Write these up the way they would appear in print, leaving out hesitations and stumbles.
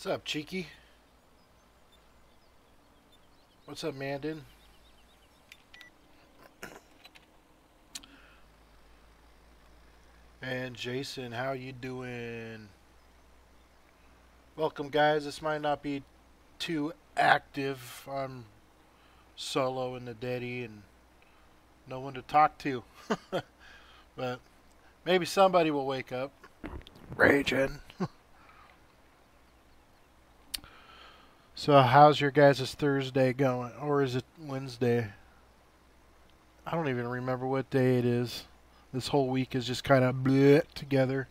What's up, Cheeky? What's up, Mandan? And Jason, how you doing? Welcome, guys. This might not be too active. I'm solo in the Dedi and no one to talk to. But maybe somebody will wake up. Raging. So how's your guys' Thursday going? Or is it Wednesday? I don't even remember what day it is. This whole week is just kind of bleh together.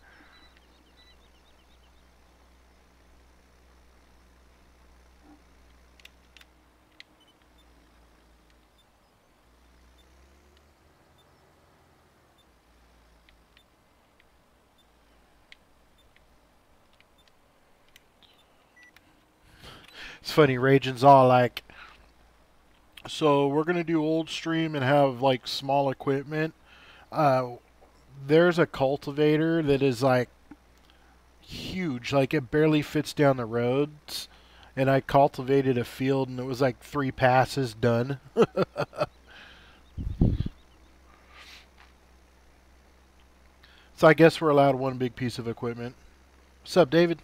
It's funny, Raging's all like, so we're going to do old stream and have like small equipment. There's a cultivator that is like huge, like it barely fits down the roads. And I cultivated a field and it was like 3 passes done. So I guess we're allowed one big piece of equipment. What's up, David?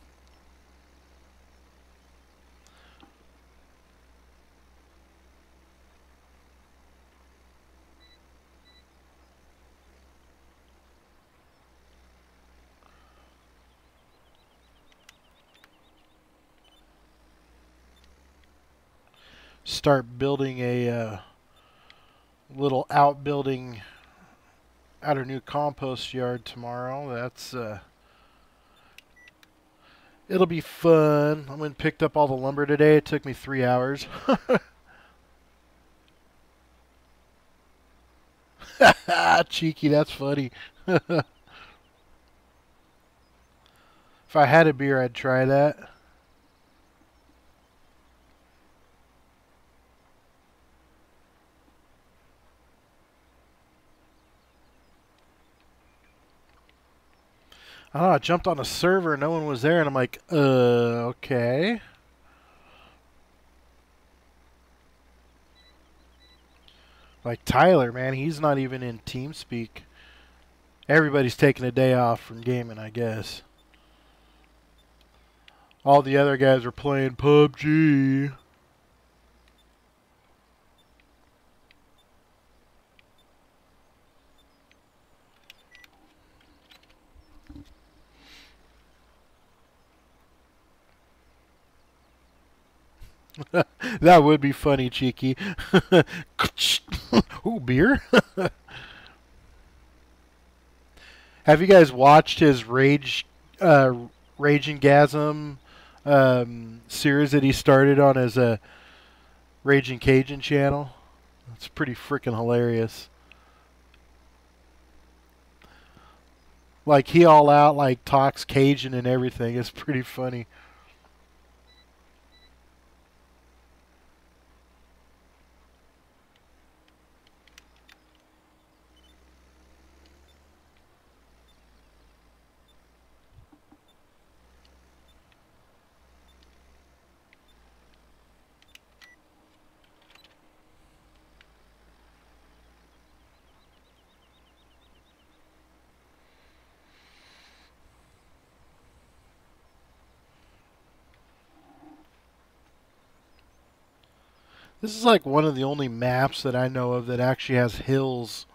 Start building a little outbuilding at our new compost yard tomorrow. That's it'll be fun. I went and picked up all the lumber today. It took me 3 hours. Cheeky, that's funny. If I had a beer, I'd try that. I don't know, I jumped on a server, no one was there, and I'm like, okay. Like Tyler, man, he's not even in TeamSpeak. Everybody's taking a day off from gaming, I guess. All the other guys are playing PUBG. That would be funny, Cheeky. Ooh, beer? Have you guys watched his Raging Gasm series that he started on his Raging Cajun channel? It's pretty freaking hilarious. Like, he all out, like, talks Cajun and everything. It's pretty funny. This is like one of the only maps that I know of that actually has hills.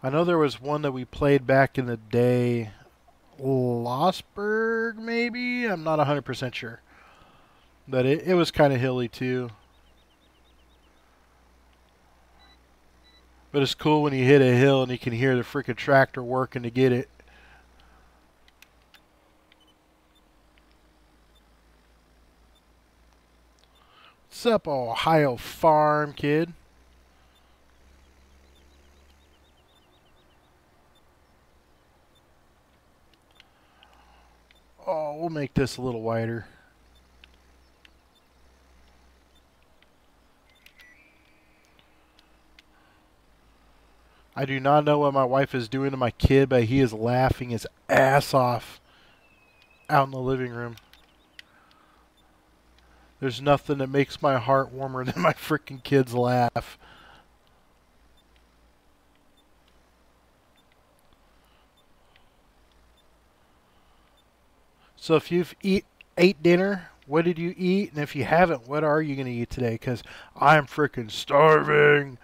I know there was one that we played back in the day. Losberg, maybe? I'm not 100% sure. But it was kind of hilly, too. But it's cool when you hit a hill and you can hear the freaking tractor working to get it. What's up, Ohio Farm, kid? Oh, we'll make this a little wider. I do not know what my wife is doing to my kid, but he is laughing his ass off out in the living room. There's nothing that makes my heart warmer than my freaking kids laugh. So if you've ate dinner, what did you eat? And if you haven't, what are you going to eat today? Because I'm freaking starving.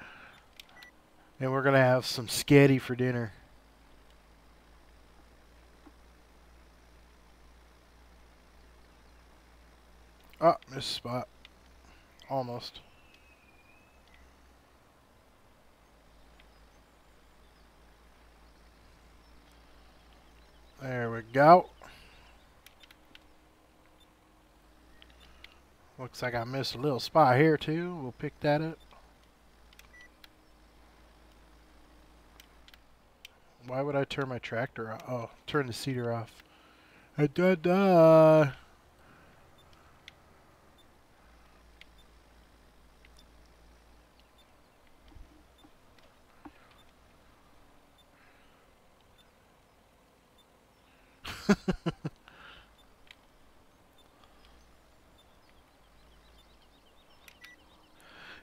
And we're going to have some sketty for dinner. Oh, missed spot. Almost. There we go. Looks like I missed a little spot here too. We'll pick that up. Why would I turn my tractor off? Oh, turn the seeder off. Da-da.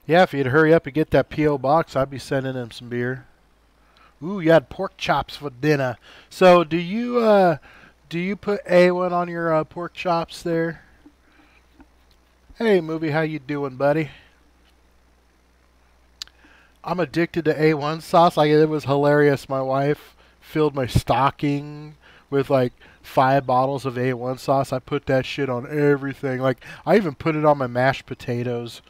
Yeah, if you'd hurry up and get that P.O. box, I'd be sending him some beer. Ooh, you had pork chops for dinner. So do you put A1 on your pork chops there? Hey, movie, how you doing, buddy? I'm addicted to A1 sauce. Like, it was hilarious. My wife filled my stocking with like 5 bottles of A1 sauce. I put that shit on everything. Like, I even put it on my mashed potatoes.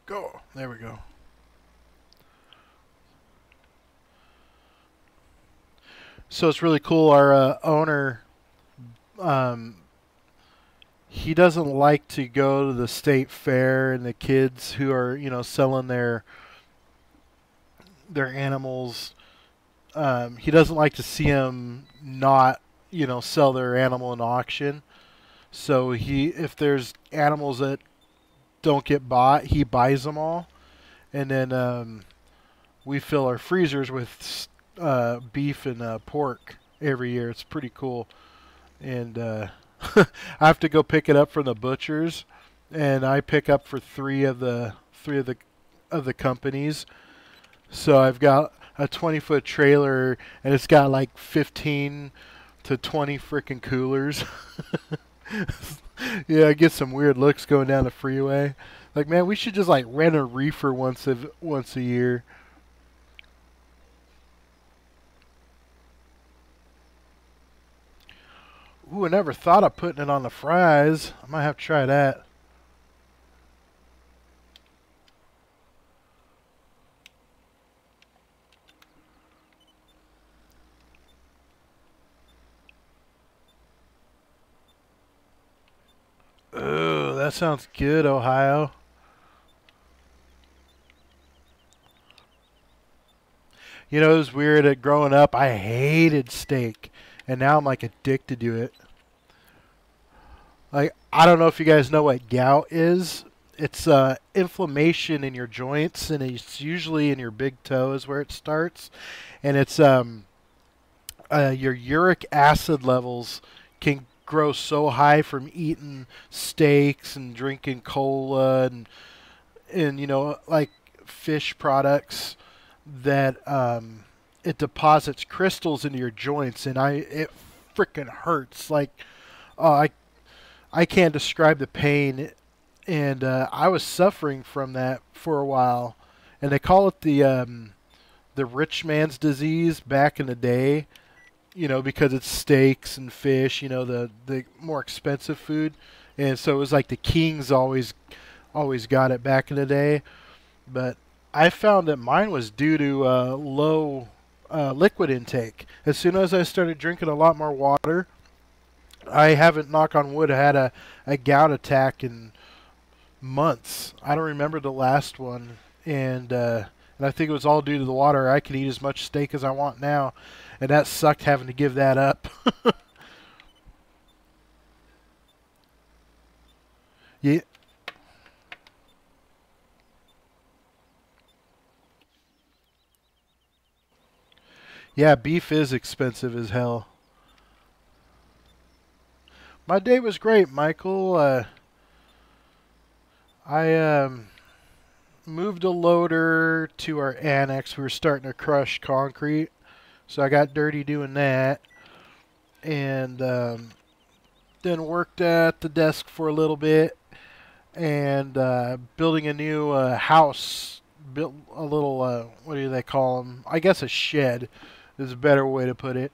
Go. There we go. So it's really cool. Our owner, um, he doesn't like to go to the state fair, and the kids who are, selling their animals. He doesn't like to see them not, sell their animal in auction. So if there's animals that don't get bought, he buys them all, and then we fill our freezers with beef and pork every year. It's pretty cool, and I have to go pick it up from the butchers, and I pick up for three of the companies. So I've got a 20-foot trailer, and it's got like 15 to 20 freaking coolers. Yeah, I get some weird looks going down the freeway. Like, man, we should just like rent a reefer once a year. Ooh, I never thought of putting it on the fries. I might have to try that. Ooh, that sounds good, Ohio. It was weird. Growing up, I hated steak, and now I'm like addicted to it. Like, I don't know if you guys know what gout is. It's inflammation in your joints, and it's usually in your big toe is where it starts. And it's your uric acid levels can grow so high from eating steaks and drinking cola and like fish products that it deposits crystals into your joints, and it freaking hurts. Like, I can't describe the pain, and I was suffering from that for a while, and they call it the rich man's disease back in the day, because it's steaks and fish, the more expensive food, and so it was like the kings always got it back in the day, but I found that mine was due to low liquid intake. As soon as I started drinking a lot more water, I haven't, knock on wood, had a gout attack in months. I don't remember the last one, and And I think it was all due to the water. I could eat as much steak as I want now, and that sucked having to give that up. Yeah, yeah, beef is expensive as hell. My day was great, Michael. I moved a loader to our annex. We were starting to crush concrete, so I got dirty doing that, and then worked at the desk for a little bit, and building a new house. Built a little, what do they call them? I guess a shed is a better way to put it.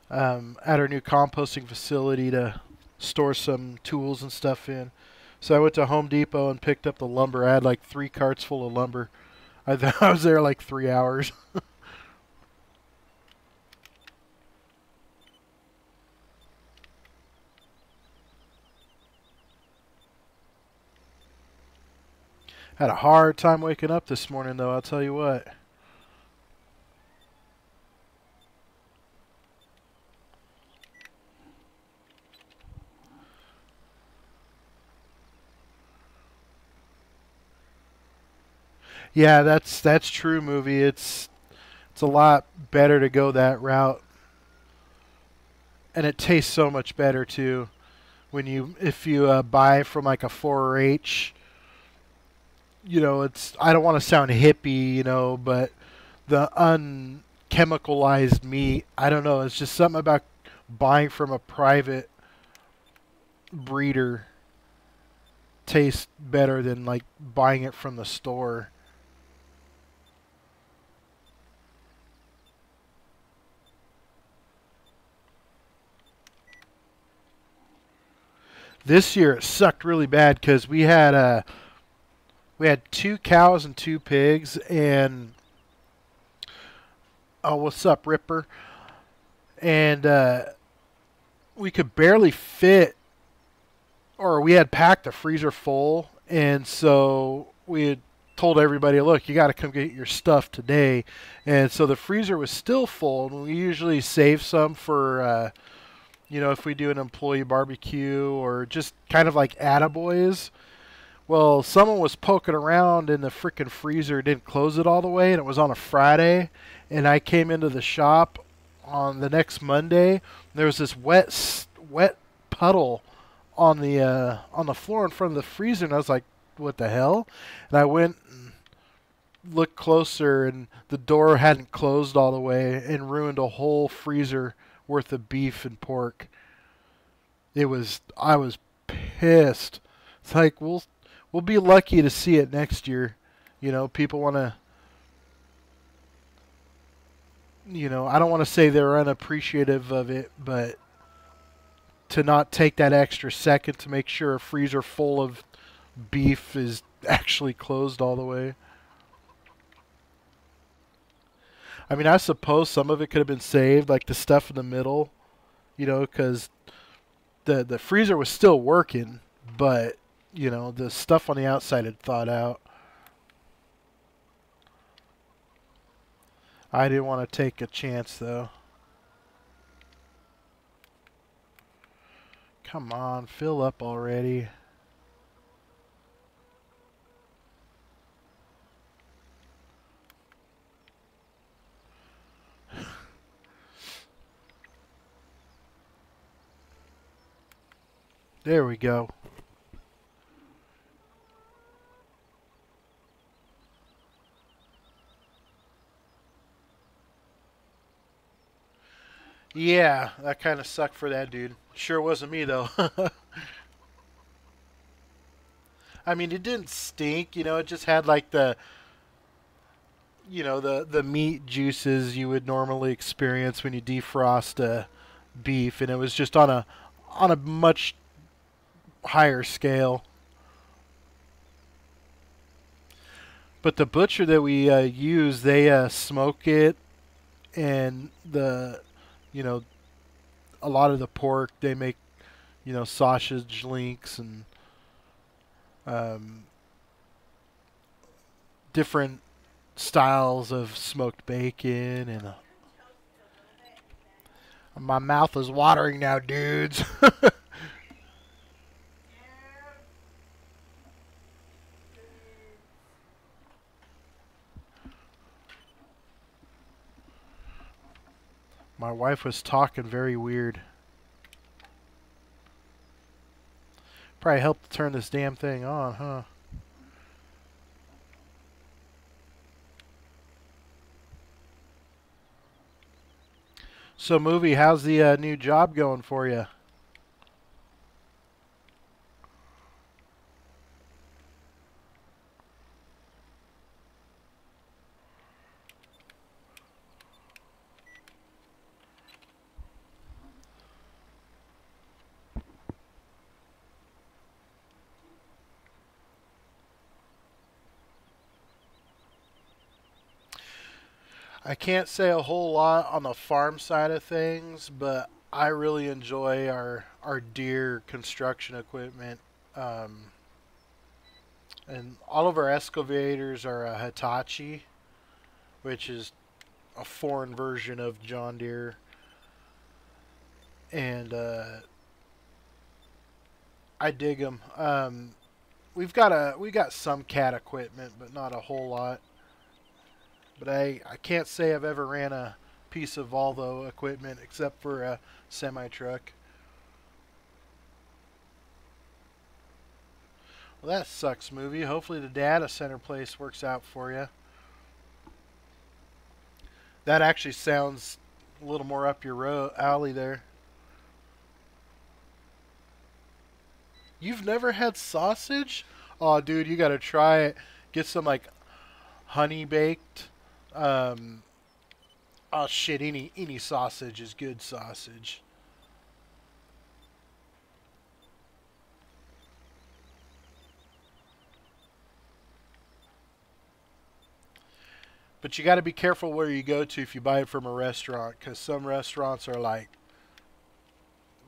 At our new composting facility to store some tools and stuff in. So I went to Home Depot and picked up the lumber. I had like 3 carts full of lumber. I was there like 3 hours. Had a hard time waking up this morning, though, I'll tell you what. Yeah, that's true, movie. It's a lot better to go that route, and it tastes so much better too. When you if you buy from like a 4-H, it's I don't want to sound hippie, but the unchemicalized meat, I don't know, it's just something about buying from a private breeder tastes better than like buying it from the store. This year it sucked really bad because we had 2 cows and 2 pigs, and oh, what's up, Ripper? And we could barely fit, or we had packed the freezer full, and so we had told everybody, look, you got to come get your stuff today. And so the freezer was still full, and we usually save some for if we do an employee barbecue or just kind of like attaboys. Well, someone was poking around in the freaking freezer, didn't close it all the way, and it was on a Friday. And I came into the shop on the next Monday. And there was this wet puddle on the floor in front of the freezer, and I was like, "What the hell?" And I went and looked closer, and the door hadn't closed all the way, and ruined a whole freezer worth of beef and pork. I was pissed. It's like we'll be lucky to see it next year. People want to, I don't want to say they're unappreciative of it, but to not take that extra second to make sure a freezer full of beef is actually closed all the way. I mean, I suppose some of it could have been saved, like the stuff in the middle, because the freezer was still working, but the stuff on the outside had thawed out. I didn't want to take a chance though. Come on, fill up already. There we go. Yeah, that kind of sucked for that dude. Sure wasn't me though. I mean, it didn't stink, it just had like the meat juices you would normally experience when you defrost a beef, and it was just on a much higher scale. But the butcher that we use, they smoke it, and you know, a lot of the pork they make, sausage links and um, different styles of smoked bacon and my mouth is watering now, dudes. My wife was talking very weird. Probably helped to turn this damn thing on, huh? So, movie, how's the new job going for you? I can't say a whole lot on the farm side of things, but I really enjoy our deer construction equipment. Um, and all of our excavators are a Hitachi, which is a foreign version of John Deere. And I dig them. We got some cat equipment, but not a whole lot. But I can't say I've ever ran a piece of Volvo equipment except for a semi truck. Well, that sucks, movie. Hopefully the data center place works out for you. That actually sounds a little more up your alley there. You've never had sausage? Oh, dude, you gotta try it. Get some like honey baked. Um, oh shit, any sausage is good sausage. But you got to be careful where you go to if you buy it from a restaurant, because some restaurants are like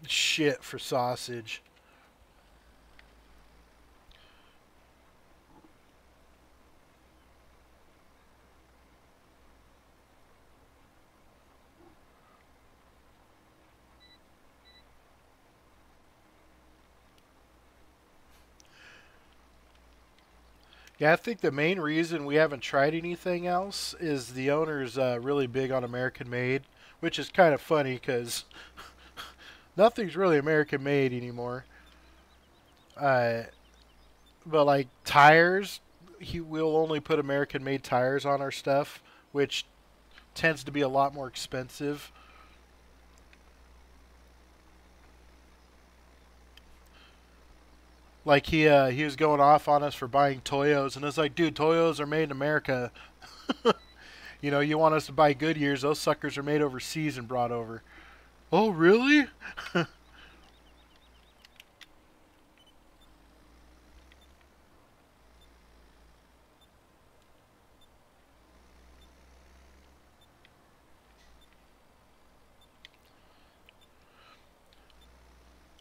shit for sausage. Yeah, I think the main reason we haven't tried anything else is the owner's really big on American made, which is kind of funny because nothing's really American made anymore. Uh, but like tires, he will only put American made tires on our stuff, which tends to be a lot more expensive. Like he was going off on us for buying Toyos, and it's like, dude, Toyos are made in America. You know, you want us to buy Goodyears? Those suckers are made overseas and brought over. Oh, really?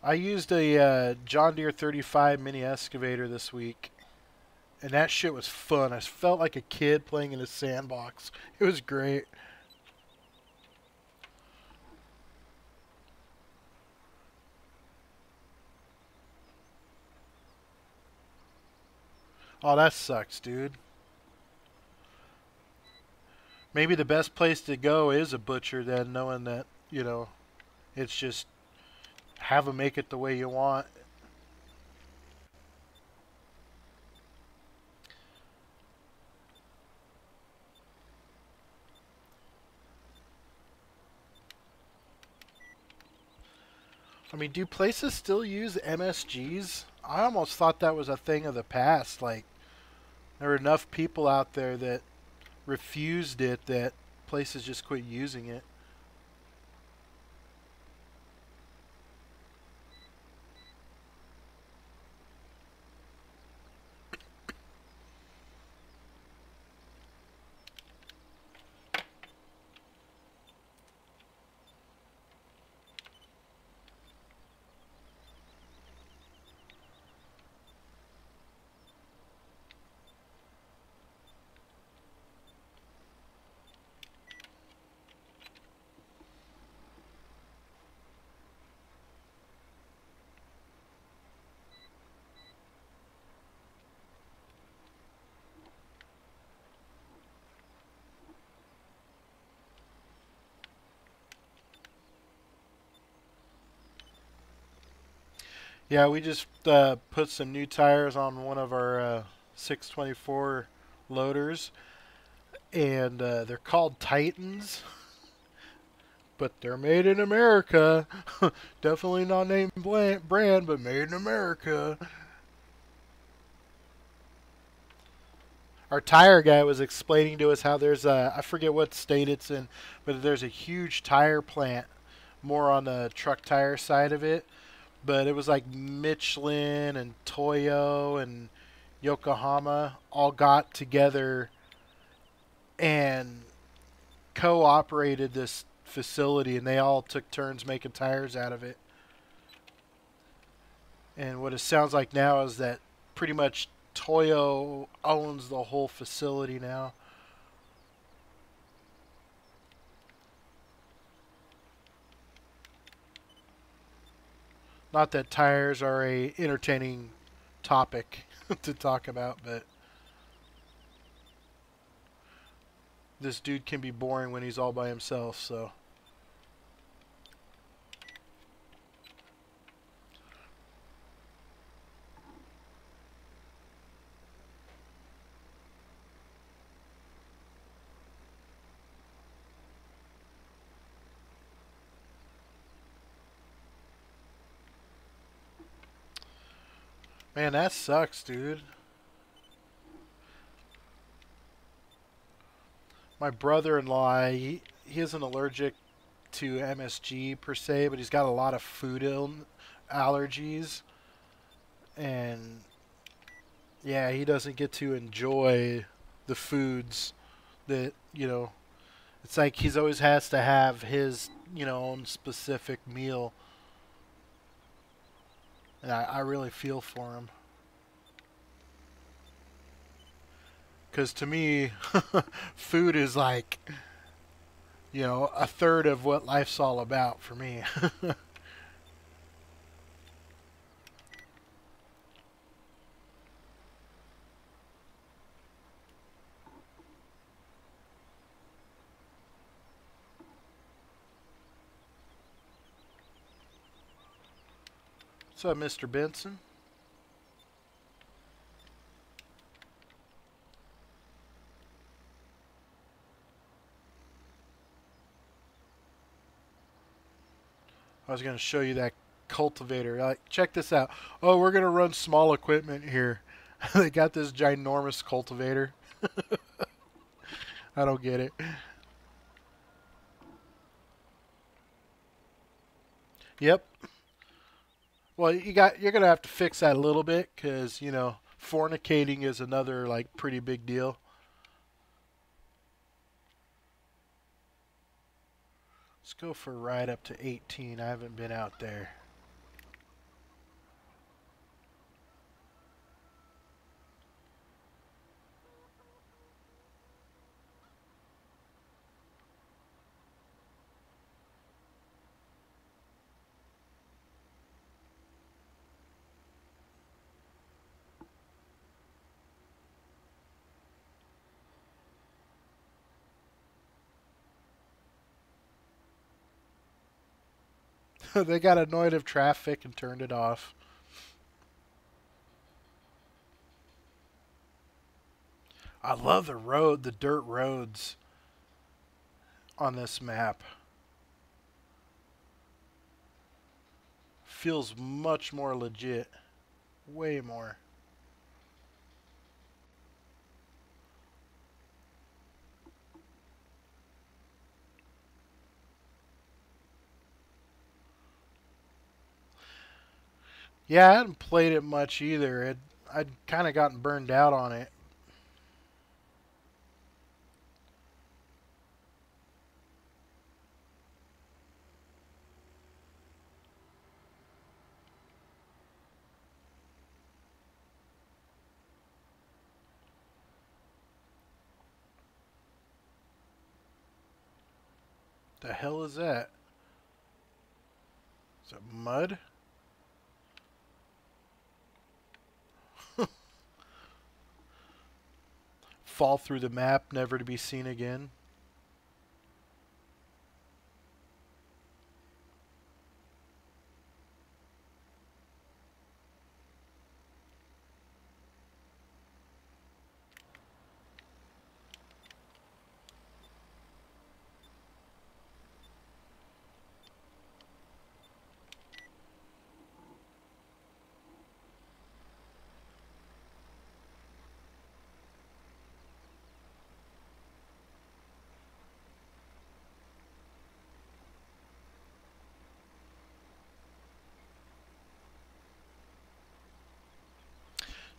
I used a John Deere 35 mini excavator this week, and that shit was fun. I felt like a kid playing in a sandbox. It was great. Oh, that sucks, dude. Maybe the best place to go is a butcher then, knowing that, you know, it's just have them make it the way you want. I mean, do places still use MSGs? I almost thought that was a thing of the past. Like, there were enough people out there that refused it that places just quit using it. Yeah, we just put some new tires on one of our 624 loaders, and they're called Titans, but they're made in America. Definitely not named brand, but made in America. Our tire guy was explaining to us how there's a, I forget what state it's in, but there's a huge tire plant more on the truck tire side of it. But it was like Michelin and Toyo and Yokohama all got together and co-operated this facility, and they all took turns making tires out of it. And what it sounds like now is that pretty much Toyo owns the whole facility now. Not that tires are a entertaining topic to talk about, but this dude can be boring when he's all by himself, so. Man, that sucks, dude. My brother-in-law, he isn't allergic to MSG per se, but he's got a lot of food allergies, and yeah, he doesn't get to enjoy the foods that, it's like he's always has to have his, own specific meal, and I really feel for him. Because to me, food is like, a third of what life's all about for me. What's up, Mr. Benson? I was going to show you that cultivator. Like, check this out. Oh, we're going to run small equipment here. They got this ginormous cultivator. I don't get it. Yep. Well, you're going to have to fix that a little bit cuz, fornicating is another like pretty big deal. Let's go for a ride up to 18. I haven't been out there. They got annoyed of traffic and turned it off. I love the dirt roads on this map. Feels much more legit. Way more. Yeah, I hadn't played it much either. I'd kind of gotten burned out on it. The hell is that? Is it mud? Fall through the map, never to be seen again.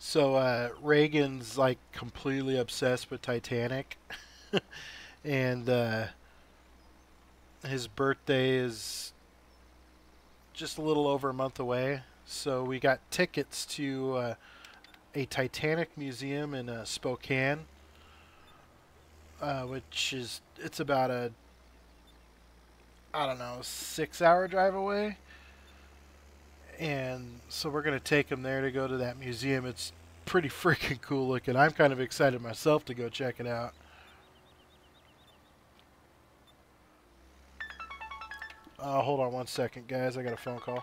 So Reagan's like completely obsessed with Titanic, and his birthday is just a little over a month away. So we got tickets to a Titanic museum in Spokane, which is it's about a I don't know 6 hour drive away. And so we're gonna take him there to go to that museum. It's pretty freaking cool looking. I'm kind of excited myself to go check it out. Hold on one second, guys. I got a phone call.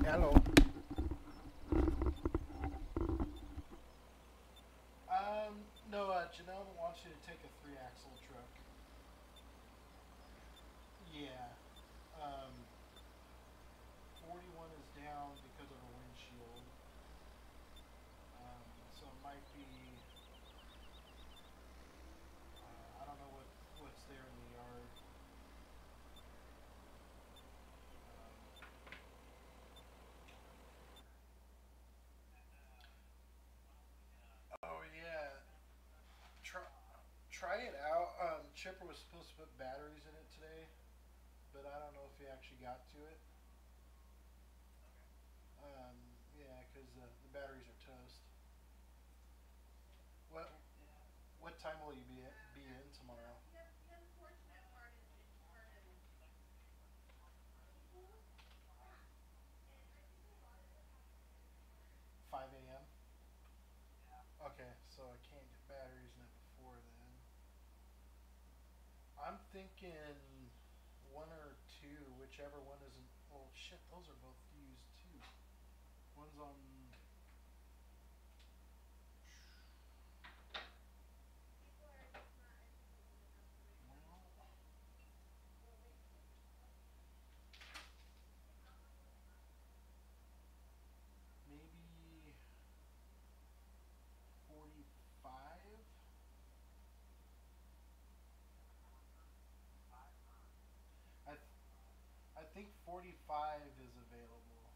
Hello. No, Janelle wants you to take a three-axle truck. Yeah. Um, 41 is down because of a windshield. So it might be. I don't know what's there in the yard. Oh yeah. Try try it out. Chipper was supposed to put batteries in it today, but I don't know if he actually got to it. Yeah, because the batteries are toast. What what time will you be in tomorrow? 5 a.m. Okay, so I can't get batteries in it before then. I'm thinking one or two, whichever one isn't. Well, shit, those are both used too. One's on. Well, maybe 45. I I think 45 is available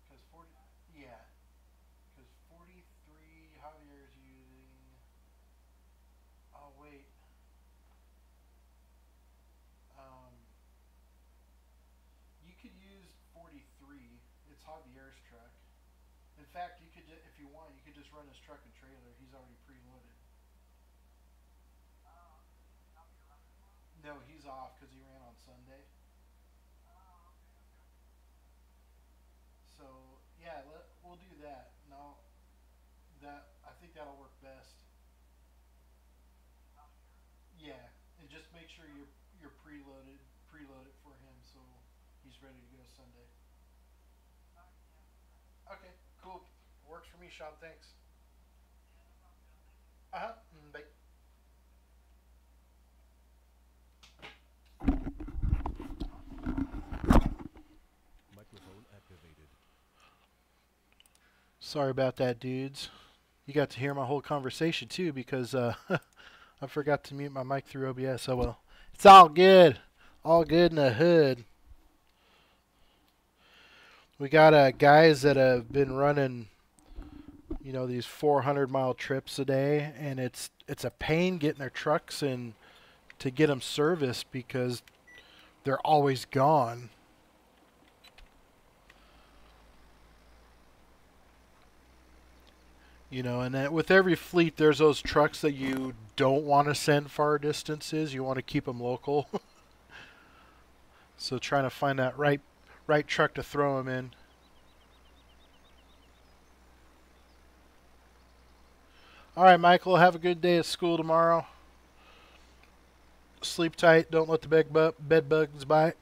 because 40. Yeah, because 43 Javier's using. Oh wait. Um, you could use 43. It's Javier's truck. In fact, you could, if you want, you could just run his truck and trailer. He's already preloaded. No, he's off because he ran on Sunday. So yeah, we'll do that. No, that I think that'll work best. Yeah, and just make sure you're preload it for him so he's ready to go Sunday. Okay, cool. Works for me, Sean. Thanks. Uh huh. Bye. Microphone activated. Sorry about that, dudes. You got to hear my whole conversation too because I forgot to mute my mic through OBS. Oh well, it's all good. All good in the hood. We got guys that have been running, these 400-mile trips a day, and it's a pain getting their trucks in to get them serviced because they're always gone. And that with every fleet, there's those trucks that you don't want to send far distances. You want to keep them local. So trying to find that right truck to throw them in. All right, Michael. Have a good day at school tomorrow. Sleep tight. Don't let the bed bugs bite.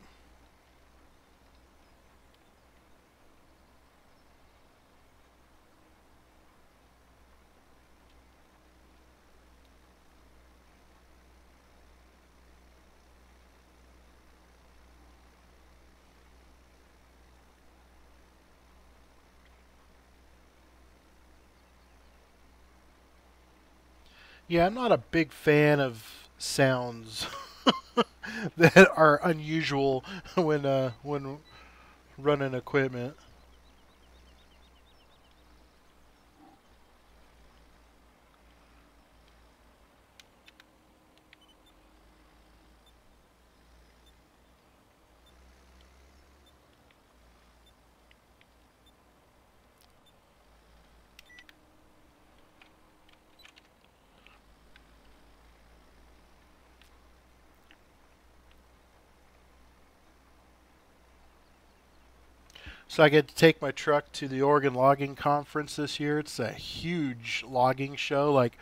Yeah, I'm not a big fan of sounds that are unusual when running equipment. So I get to take my truck to the Oregon Logging Conference this year. It's a huge logging show. Like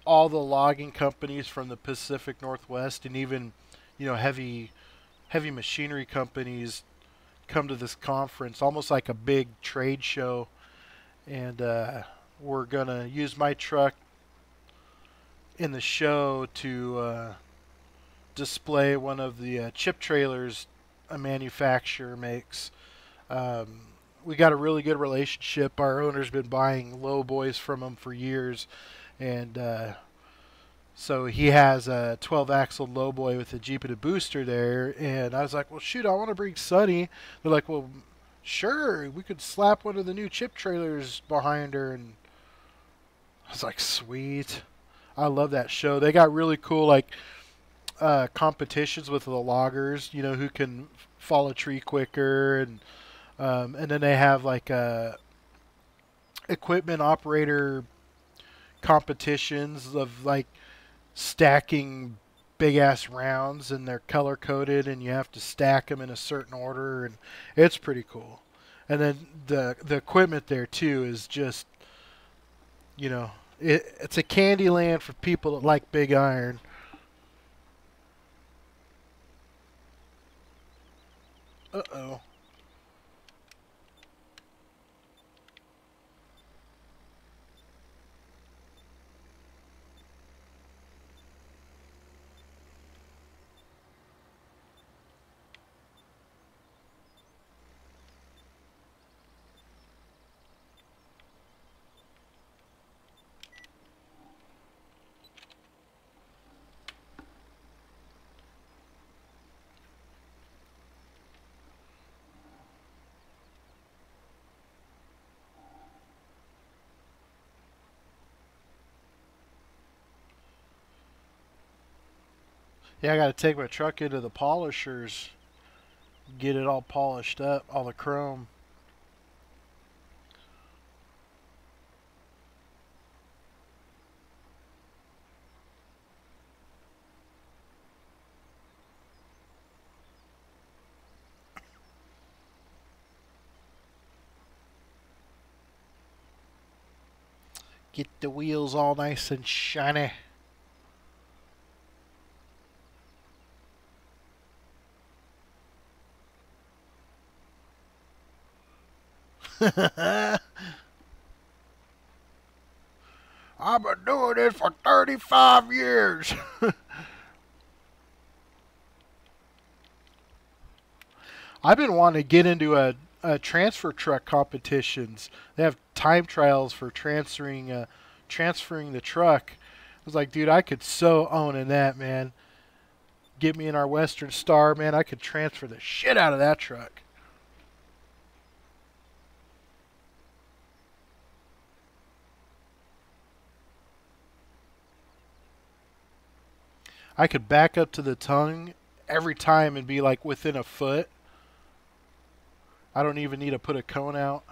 all the logging companies from the Pacific Northwest and even, heavy machinery companies come to this conference, almost like a big trade show. And we're gonna use my truck in the show to display one of the chip trailers a manufacturer makes. Um, we got a really good relationship. Our owner's been buying low boys from him for years, and so he has a 12 axle lowboy with a Jeep and a booster there. And I was like, well, shoot, I want to bring Sunny. They're like, well, sure, we could slap one of the new chip trailers behind her. And I was like, sweet. I love that show. They got really cool, like, competitions with the loggers, who can fall a tree quicker. And then they have, like, equipment operator competitions of, like, stacking big ass rounds, and they're color coded and you have to stack them in a certain order, and it's pretty cool. And then the equipment there too is just, it's a candy land for people that like big iron. Uh-oh. Yeah, I got to take my truck into the polishers, get it all polished up, all the chrome. Get the wheels all nice and shiny. I've been doing this for 35 years. I've been wanting to get into a transfer truck competitions. They have time trials for transferring the truck. I was like, dude, I could so own in that, man. Get me in our Western Star, man. I could transfer the shit out of that truck. I could back up to the tongue every time and be like within a foot. I don't even need to put a cone out.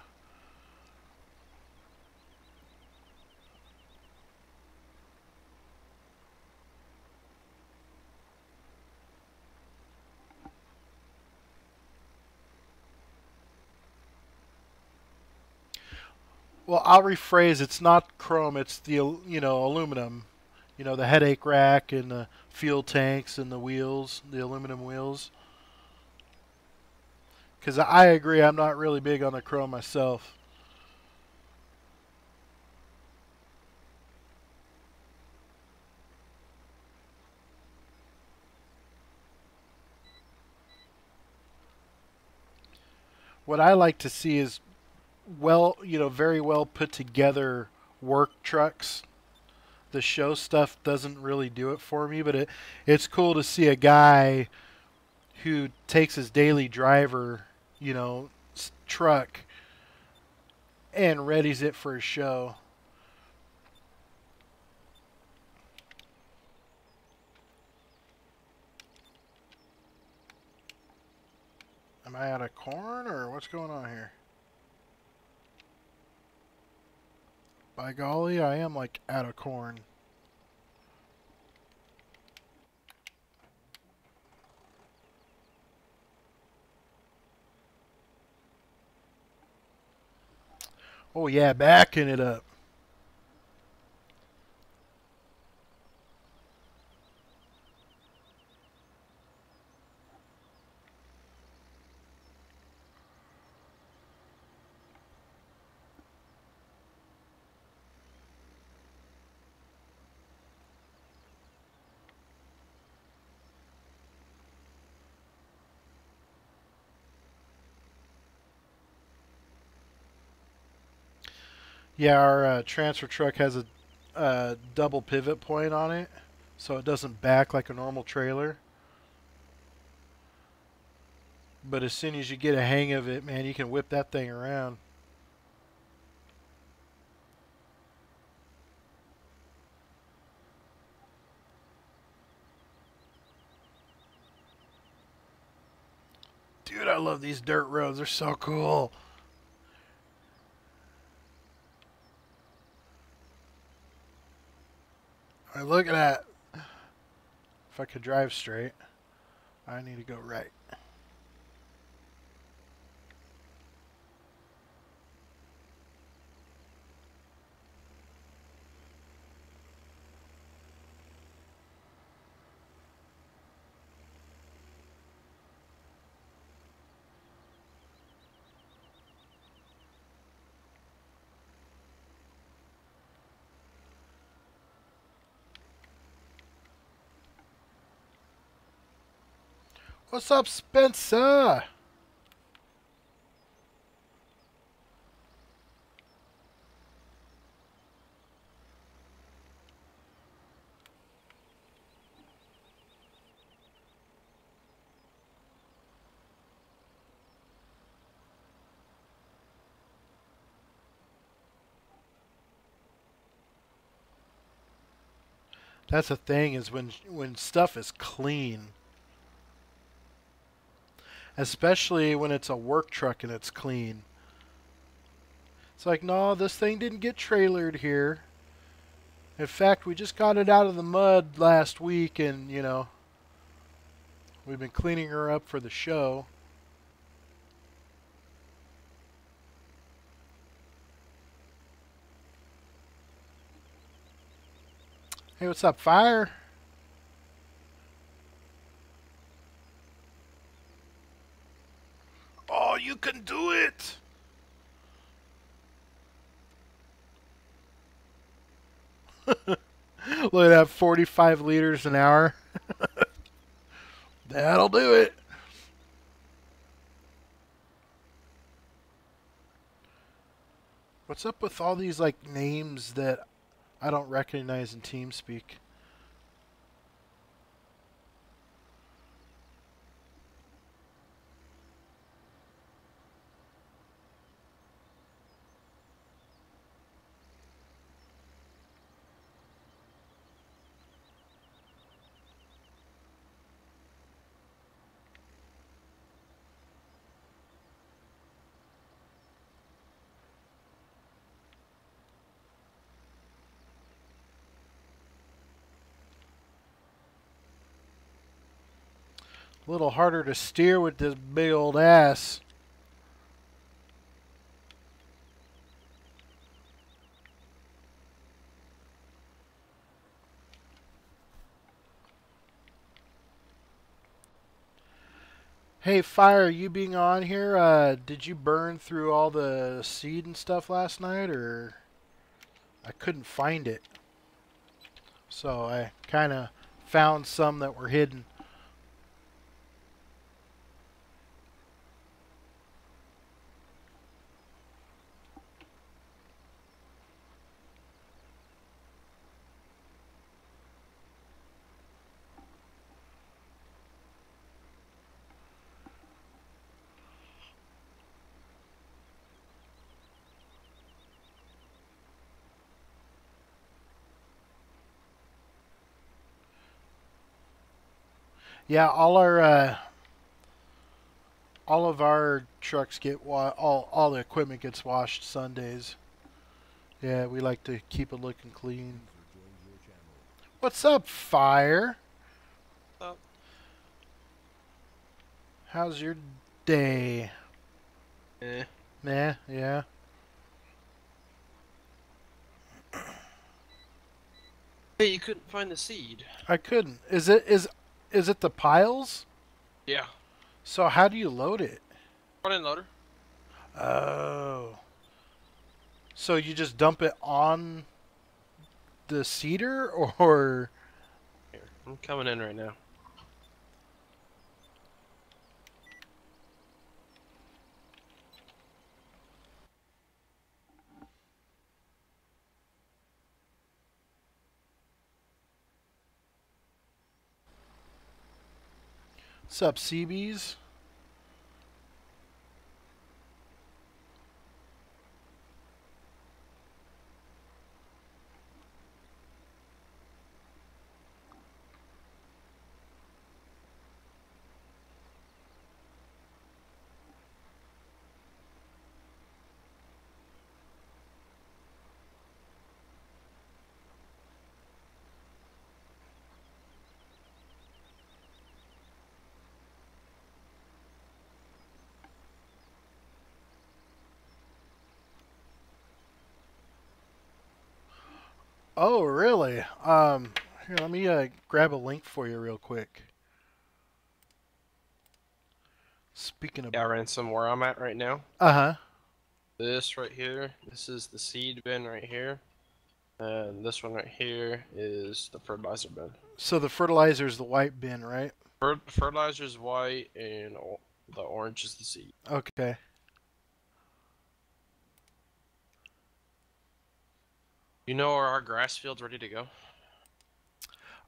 Well, I'll rephrase. It's not chrome. It's the aluminum. The headache rack and the fuel tanks and the wheels, the aluminum wheels. Because I agree, I'm not really big on the chrome myself. What I like to see is very well put together work trucks. The show stuff doesn't really do it for me, but it's cool to see a guy who takes his daily driver, truck and readies it for a show. Am I out of corn or what's going on here? By golly, I am like out of corn. Oh yeah, backing it up. Yeah, our transfer truck has a double pivot point on it, so it doesn't back like a normal trailer. But as soon as you get a hang of it, man, you can whip that thing around. Dude, I love these dirt roads. They're so cool. All right, look at that. If I could drive straight, I need to go right. What's up, Spencer? That's the thing is when stuff is clean, especially when it's a work truck and it's clean. It's like, no, this thing didn't get trailered here. In fact, we just got it out of the mud last week, and we've been cleaning her up for the show. Hey, what's up, Fire? Oh, you can do it! Look at that, 45 liters an hour. That'll do it. What's up with all these like names that I don't recognize in TeamSpeak? A little harder to steer with this big old ass. Hey, Fire, you being on here, did you burn through all the seed and stuff last night, or I couldn't find it? So I kind of found some that were hidden. Yeah, all of our trucks get all the equipment gets washed Sundays. Yeah, we like to keep it looking clean. User joined your channel. What's up, Fire? Oh, How's your day? eh. Nah, yeah. Hey, you couldn't find the seed. I couldn't. Is it the piles? Yeah. So how do you load it? Front end loader. Oh. So you just dump it on the seeder or Here, I'm coming in right now. sup CBs? Oh, really? Here, let me grab a link for you real quick. Speaking of, Yeah, I ran some where I'm at right now. uh-huh. This right here, this is the seed bin right here. And this one right here is the fertilizer bin. So the fertilizer is the white bin, right? Fertilizer's white and the orange is the seed. Okay. You know, are our grass fields ready to go?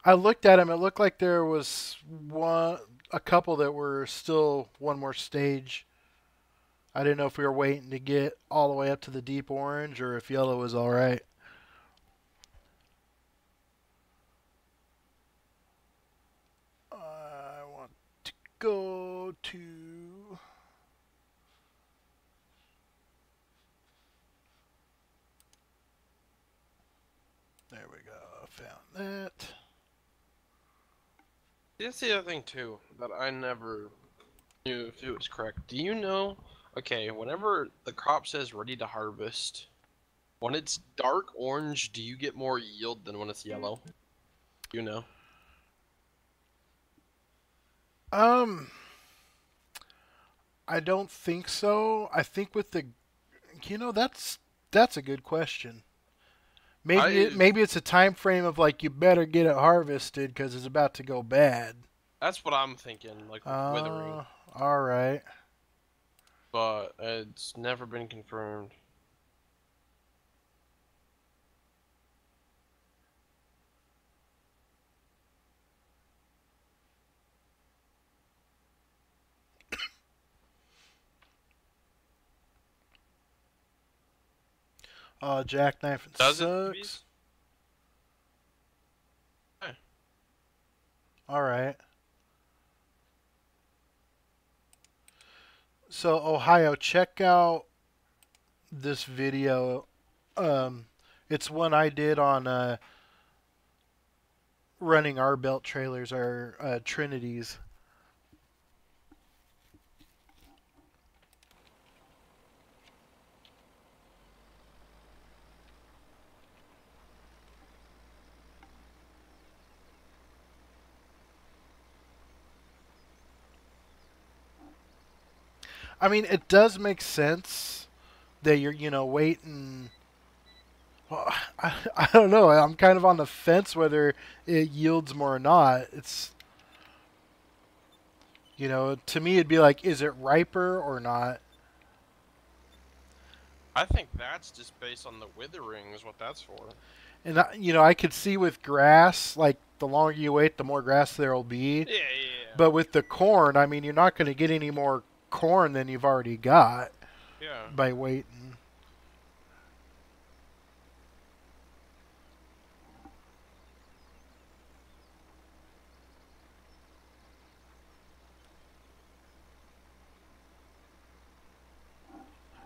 I looked at them. It looked like there was a couple that were still one more stage. I didn't know if we were waiting to get all the way up to the deep orange or if yellow was all right. I want to go to... There we go. Found that. That's the other thing too that I never knew if it was correct. Do you know? Okay, whenever the crop says ready to harvest, when it's dark orange, do you get more yield than when it's yellow? You know. Um, I don't think so. I think with the, that's a good question. Maybe it's a time frame of like you better get it harvested because it's about to go bad. That's what I'm thinking, like with withering, All right. but it's never been confirmed. Jackknife and Does it? sucks. Okay. All right. So Ohio, check out this video. It's one I did on running our belt trailers, our Trinities. I mean, it does make sense that you're, waiting. Well, I don't know. I'm kind of on the fence whether it yields more or not. It's, to me, it'd be like, is it riper or not? I think that's just based on the withering is what that's for. And, I could see with grass, like, the longer you wait, the more grass there will be. Yeah. But with the corn, I mean, you're not going to get any more corn than you've already got by waiting.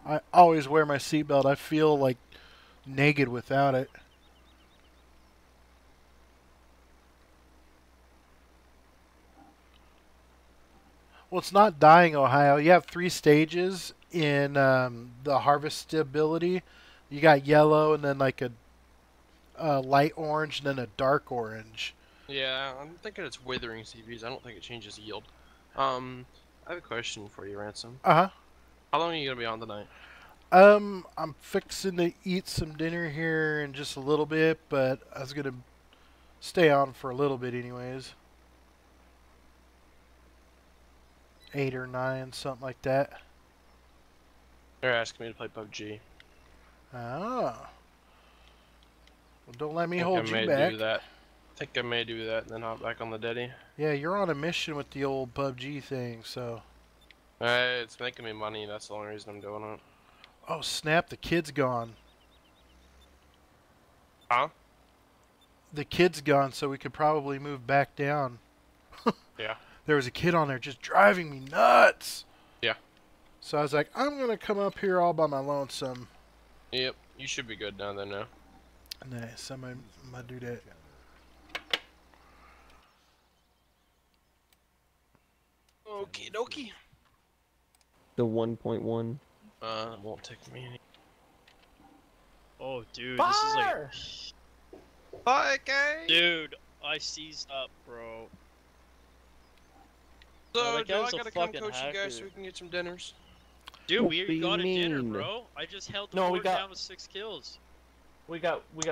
I always wear my seatbelt. I feel like naked without it. Well, it's not dying, Ohio. You have 3 stages in the harvestability. You got yellow and then like a light orange and then a dark orange. Yeah, I'm thinking it's withering CVs. I don't think it changes yield. I have a question for you, Ransom. Uh-huh. How long are you gonna be on tonight? I'm fixing to eat some dinner here in just a little bit, but I was gonna stay on for a little bit anyways. 8 or 9, something like that. They're asking me to play PUBG. Oh. Well, don't let me I hold may you back. do that. I think I may do that and then hop back on the Dedi. Yeah, you're on a mission with the old PUBG thing, so. It's making me money. That's the only reason I'm doing it. Oh snap! The kid's gone. Huh? The kid's gone, so we could probably move back down. Yeah. There was a kid on there just driving me nuts. Yeah. So I was like, I'm gonna come up here all by my lonesome. Yep. You should be good down there now. Nice. I'm gonna do that. Okie dokie. The 1.1. It won't take me any. Oh, dude, Fire! this is Bye, guys. like, dude, I seized up, bro. So, that do guy I was a gotta come fucking coach you guys so hacker. we can get some dinners? Dude, What do we you got a dinner, mean? bro. I just held the No, we fort got- down with 6 kills. We got rid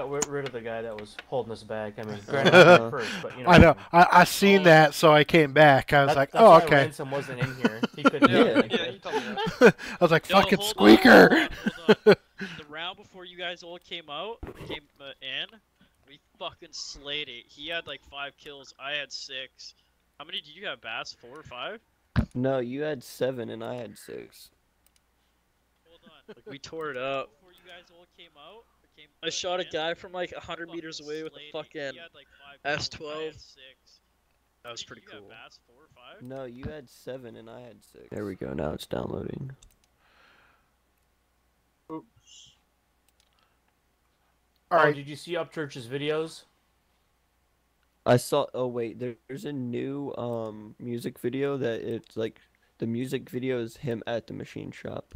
of the guy that was holding us back. I mean, granted, not first, but you know. I know. what I seen Oh. that, so I came back. I was like, that's oh, why okay. Ransom wasn't in here. He couldn't. Yeah, do anything. Yeah, he told me that. I was like, No, fucking hold on, squeaker. hold on. The round before you guys all came in, we fucking slayed it. He had like 5 kills. I had 6. How many did you have, Bass? 4 or 5? No, you had 7 and I had 6. Hold on. Like, we tore it up. Before you guys all came out, I shot a guy from like 100 meters away with a fucking S12. That was pretty cool. Bass, 4 or 5? No, you had 7 and I had 6. There we go, now it's downloading. All Oh, right. did you see Upchurch's videos? I saw, oh wait, there's a new music video that it's like, the music video is him at the machine shop.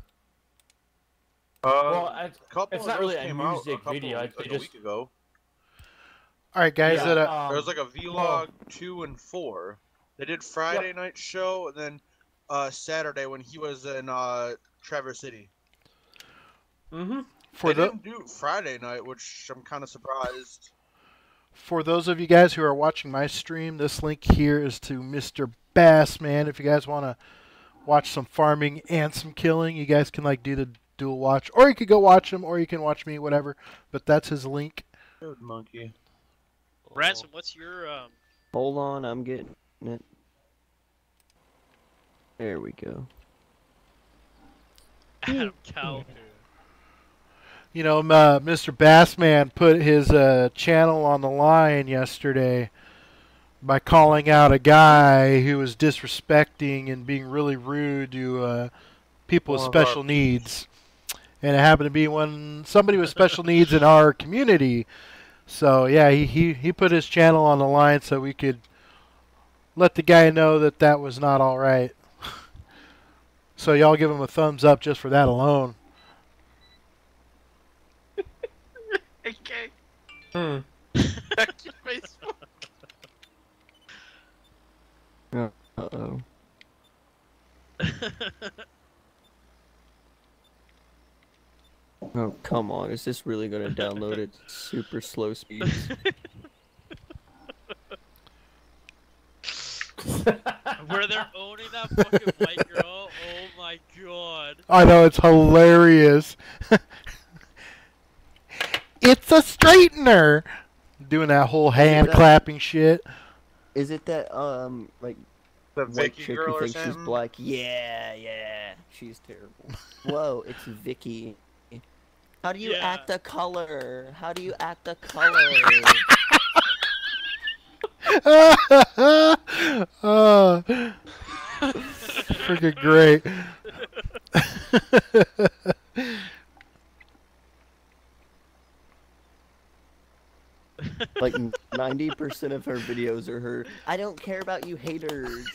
Well, couple it's of not those really a came out music couple video, Like they a just- week ago. All right, guys. Yeah, There was like a vlog 2 and 4. They did Friday night show and then Saturday when he was in Traverse City. For They the didn't do Friday night, which I'm kind of surprised. for those of you guys who are watching my stream, this link here is to Mr. Bassman. If you guys want to watch some farming and some killing, you guys can like do the dual watch, or you could go watch him, or you can watch me, whatever. But that's his link. Good monkey. Ransom, what's your Hold on, I'm getting it. There we go. Adam Calhoun? You know, Mr. Bassman put his channel on the line yesterday by calling out a guy who was disrespecting and being really rude to people with One of our- special needs. And it happened to be somebody with special needs in our community. So, yeah, he put his channel on the line so we could let the guy know that that was not all right. So y'all give him a thumbs up just for that alone. Okay. Hmm. Uh-oh. Oh, come on. Is this really gonna download at super slow speeds? Where they're owning that fucking white girl? Oh my god. I know, it's hilarious. It's a straightener! Doing that whole hand that- clapping shit. Is it that, like, The white Vicky chick girl who or thinks she's something? black? Yeah, yeah. She's terrible. Whoa, it's Vicky. How do you Yeah. act a color? How do you act a color? Oh, freaking great. Like 90% of her videos are her. I don't care about you haters.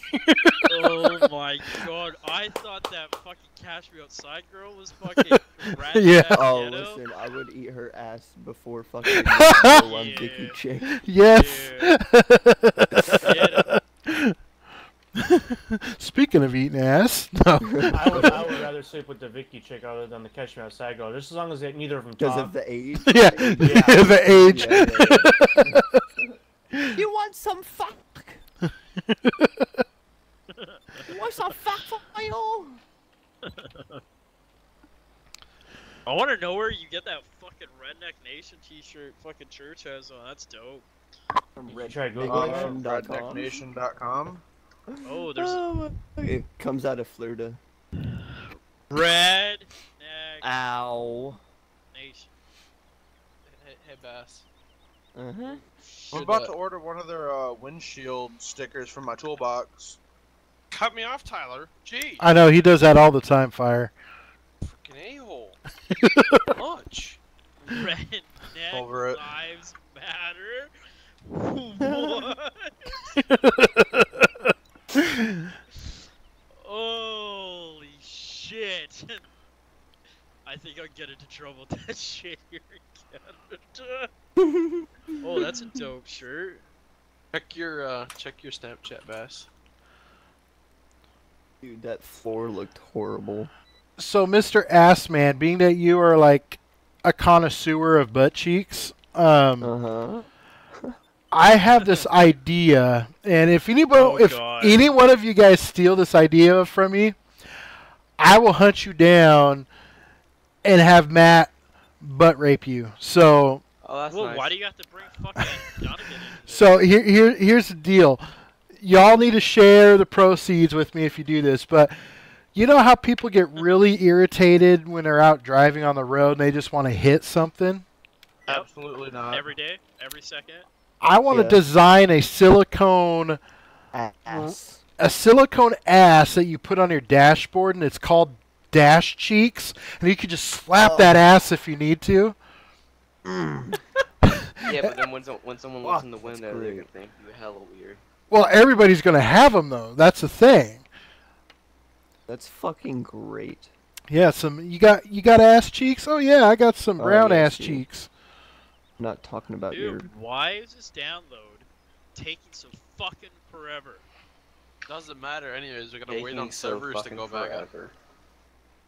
Oh my my god, I thought that fucking Cash Me Outside girl was fucking rat Yeah. fat Oh, ghetto. listen, I would eat her ass before fucking number one Vicky Yeah. chick. Yes. Yeah. Speaking of eating ass, no. I would rather sleep with the Vicky chick other than the Catch Me Outside girl, just as long as neither of them Because talk. of the age. Yeah, Yeah. the age. You want some fuck? You want some fuck for you? I want to know where you get that fucking Redneck Nation t-shirt fucking church has on. That's dope. From You try Googling it? Rednecknation.com. Oh, there's It comes out of Florida. Redneck Ow. Nation. Hey, Bass. Uh-huh. I'm Should, about to order one of their windshield stickers from my toolbox. cut me off, Tyler. Gee, I know he does that all the time. Fire. freaking a-hole. Much. Redneck Over it. Lives Matter. What? Holy shit. I think I'll get into trouble with that shit here in Canada. Oh, that's a dope shirt. Check your Snapchat, Bass. Dude, that floor looked horrible. So, Mr. Assman, being that you are like a connoisseur of butt cheeks, Uh-huh. I have this idea, and if Oh, if God. any one of you guys steal this idea from me, I will hunt you down and have Matt butt rape you. So, Oh, that's Well, nice. why do you have to bring fucking Donovan into this? so here's the deal. Y'all need to share the proceeds with me if you do this, but you know how people get really irritated when they're out driving on the road and they just want to hit something? Yep. Absolutely not. Every day, every second. I want to Yeah. design a silicone Ass. ass that you put on your dashboard, and it's called Dash Cheeks, and you can just slap Oh. that ass if you need to. Yeah, but then when someone looks Fuck, in the that's window, they're great. gonna think you hella weird. Well, everybody's going to have them, though. That's the thing. That's fucking great. Yeah, you got ass cheeks? Oh yeah, I got some Oh, brown yeah, ass see. cheeks. I'm not talking about your... Dude, why is this download taking so fucking forever? Doesn't matter anyways, we're gonna wait Taking on so servers to fucking go back up. forever.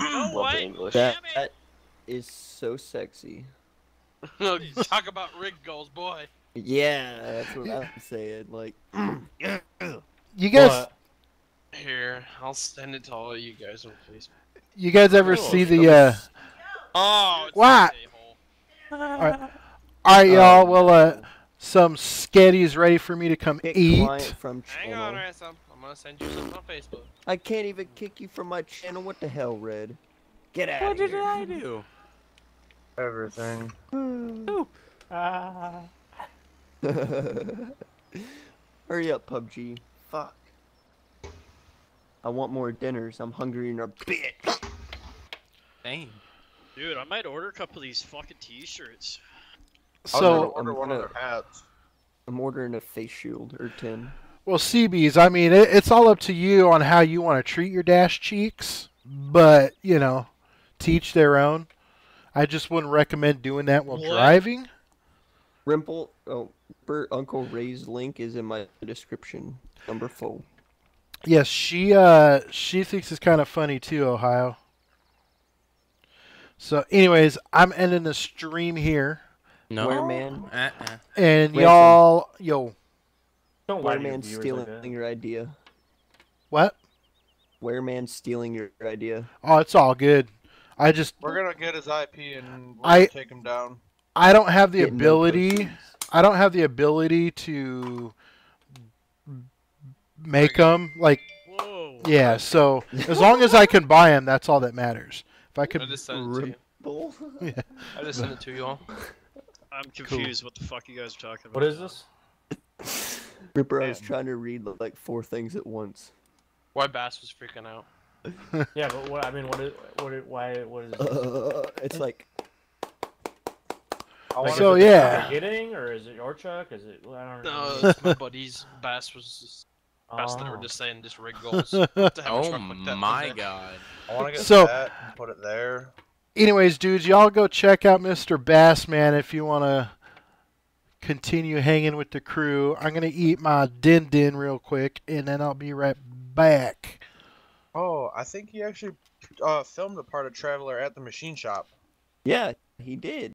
You know Love what? the English. Damn it! That is so sexy. Talk about rig goals, boy. Yeah, that's what I'm saying. Like, You guys, What? Here, I'll send it to all of you guys on Facebook. you guys ever Cool. see the? Oh, it's What? this a-hole. All right, y'all. Well, some sketties ready for me to come kick eat. client from Hang channel. on, Ransom. I'm gonna send you something on Facebook. I can't even kick you from my channel. What the hell, Red? Get out of here. I do? Everything. Ah. Hurry up, PUBG. Fuck. I want more dinners. I'm hungry in a bitch. Dang. Dude, I might order a couple of these fucking t-shirts. I was gonna So, order one of their hats. I'm ordering a face shield or 10. well, CBs. I mean, it's all up to you on how you want to treat your dash cheeks, but you know, teach their own. I just wouldn't recommend doing that while What? driving. Rimple, oh, Uncle Ray's link is in my description. Number 4. Yes, she thinks it's kind of funny too, Ohio. So, anyways, I'm ending the stream here, No. Where, man? and Ransom. y'all, yo, Don't lie to your Wereman viewers stealing like that. your idea. what? Wereman stealing your idea. Oh, it's all good. I just, We're gonna get his IP and we're I- gonna take him down. I don't have the Get no ability. proceeds. I don't have the ability to make them like. Whoa. Yeah, so as long as I can buy them, that's all that matters. If I I could, just sent it to you. Rimple? I just sent it to you all. I'm confused what the fuck you guys are talking about. What is this? Ripper, I was Damn. trying to read like 4 things at once. Why Bass was freaking out. Yeah, but what? I mean, why? What is? It's like, Like, So, is it the yeah. truck you're getting, or is it your truck? Is it? I don't No, know. it's my buddy's. Bass was just That's what they were Oh. just saying, just rig goals. To have a Oh truck like that my one day. god. I want to get So- that and put it there. Anyways, dudes, y'all go check out Mr. Bassman if you want to continue hanging with the crew. I'm going to eat my din real quick, and then I'll be right back. Oh, I think he actually filmed a part of Traveler at the machine shop. Yeah, he did.